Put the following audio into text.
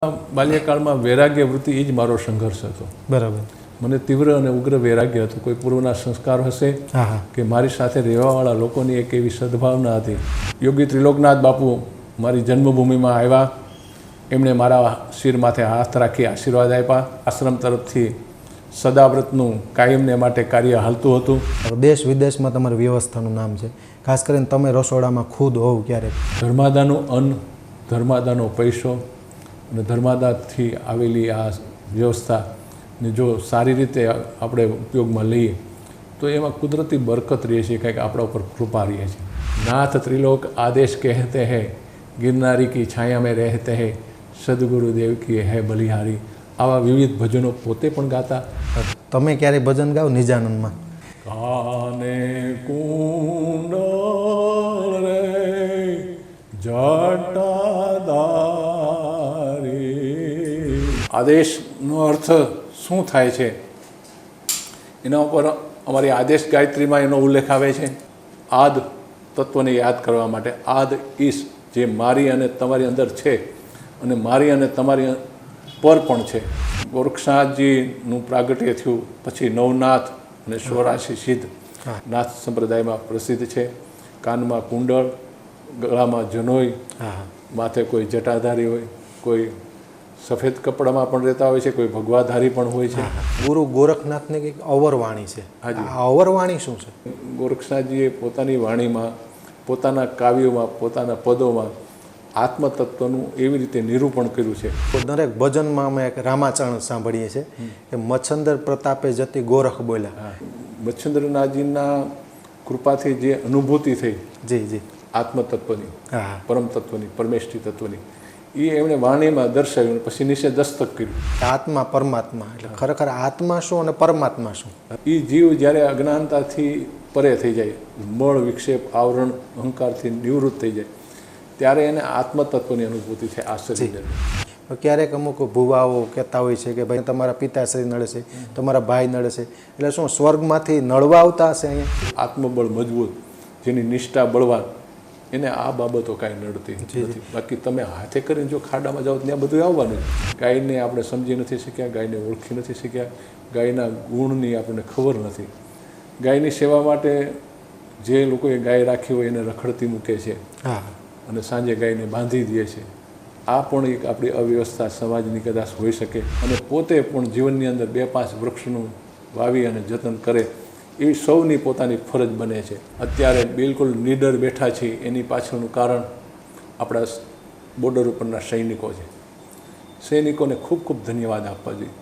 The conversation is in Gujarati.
બાલ્યકાળમાં વૈરાગ્ય વૃત્તિ એ જ મારો સંઘર્ષ હતો. બરાબર. મને તીવ્ર અને ઉગ્ર વૈરાગ્ય હતું. કોઈ પૂર્વના સંસ્કાર હશે કે મારી સાથે રહેવાવાળા લોકોની એક એવી સદભાવના હતી. યોગી ત્રિલોકનાથ બાપુ મારી જન્મભૂમિમાં આવ્યા. એમણે મારા શિર માથે હાથ રાખી આશીર્વાદ આપ્યા. આશ્રમ તરફથી સદાવ્રતનું કાયમને માટે કાર્ય હાલતું હતું. દેશ વિદેશમાં તમારી વ્યવસ્થાનું નામ છે, ખાસ કરીને તમે રસોડામાં ખુદ હોવ ક્યારેક. ધર્માદાનું અન્ન, ધર્માદાનો પૈસો અને ધર્માદાથી આવેલી આ વ્યવસ્થાને જો સારી રીતે આપણે ઉપયોગમાં લઈએ તો એમાં કુદરતી બરકત રહે છે, કંઈક આપણા ઉપર કૃપા રહે છે. નાથ ત્રિલોક આદેશ કહેતે હૈ, ગિરનારી કી છાયા મેં રહેતે હૈ, સદગુરુદેવ કી હૈ બલિહારી. આવા વિવિધ ભજનો પોતે પણ ગાતા. તમે ક્યારેય ભજન ગાઓ નિજાનંદમાં? કાને કુંડળ રે જટાધારી. આદેશનો અર્થ શું થાય છે એના ઉપર અમારી આદેશ ગાયત્રીમાં એનો ઉલ્લેખ આવે છે. આદ તત્વને યાદ કરવા માટે આદ ઈશ, જે મારી અને તમારી અંદર છે અને મારી અને તમારી પર પણ છે. ગોરક્ષનાથજીનું પ્રાગટ્ય થયું પછી નવનાથ અને 84 સિદ્ધ નાથ સંપ્રદાયમાં પ્રસિદ્ધ છે. કાનમાં કુંડળ, ગળામાં જનોઈ, માથે કોઈ જટાધારી હોય, કોઈ સફેદ કપડામાં પણ રહેતા હોય છે, કોઈ ભગવાધારી પણ હોય છે. ગુરુ ગોરખનાથને કંઈક અવરવાણી છે. હાજી. આ અવરવાણી શું છે? ગોરક્ષનાથજીએ પોતાની વાણીમાં, પોતાના કાવ્યોમાં, પોતાના પદોમાં આત્મતત્વનું એવી રીતે નિરૂપણ કર્યું છે. દરેક ભજનમાં અમે એક રામાચરણ સાંભળીએ છીએ કે મચ્છંદર પ્રતાપે જતી ગોરખ બોલ્યા. મચ્છન્દ્રનાથજીના કૃપાથી જે અનુભૂતિ થઈ જી જી આત્મતત્વની, હા, પરમ તત્વની, પરમેષ્ઠી તત્વની, એ એમણે વાણીમાં દર્શાવ્યું. પછી નીચે દસ્તક કર્યું. આત્મા પરમાત્મા એટલે ખરેખર આત્મા શું અને પરમાત્મા શું? એ જીવ જ્યારે અજ્ઞાનતાથી પરે થઈ જાય, મળ વિક્ષેપ આવરણ અહંકારથી નિવૃત્ત થઈ જાય, ત્યારે એને આત્મતત્વની અનુભૂતિ છે. આશ્ચર્ય. ક્યારેક અમુક ભુવાઓ કહેતા હોય છે કે ભાઈ તમારા પિતાશ્રી નડે છે, તમારા ભાઈ નડે છે, એટલે શું સ્વર્ગમાંથી નડવા આવતા હશે અહીંયા? આત્મબળ મજબૂત, જેની નિષ્ઠા બળવાન, એને આ બાબતો કાંઈ નડતી નથી. બાકી તમે હાથે કરીને જો ખાડામાં જાઓ ત્યાં બધું આવવાનું. ગાયને આપણે સમજી નથી શક્યા, ગાયને ઓળખી નથી શક્યા, ગાયના ગુણની આપણને ખબર નથી. ગાયની સેવા માટે જે લોકોએ ગાય રાખી હોય એને રખડતી મૂકે છે અને સાંજે ગાયને બાંધી દે છે. આ પણ એક આપણી અવ્યવસ્થા સમાજની કદાચ હોઈ શકે. અને પોતે પણ જીવનની અંદર 2-5 વૃક્ષનું વાવી અને જતન કરે એ સૌની પોતાની ફરજ બને છે. અત્યારે બિલકુલ નીડર બેઠા છીએ એની પાછળનું કારણ આપણા બોર્ડર ઉપરના સૈનિકો છે. સૈનિકોને ખૂબ ખૂબ ધન્યવાદ આપવા જોઈએ.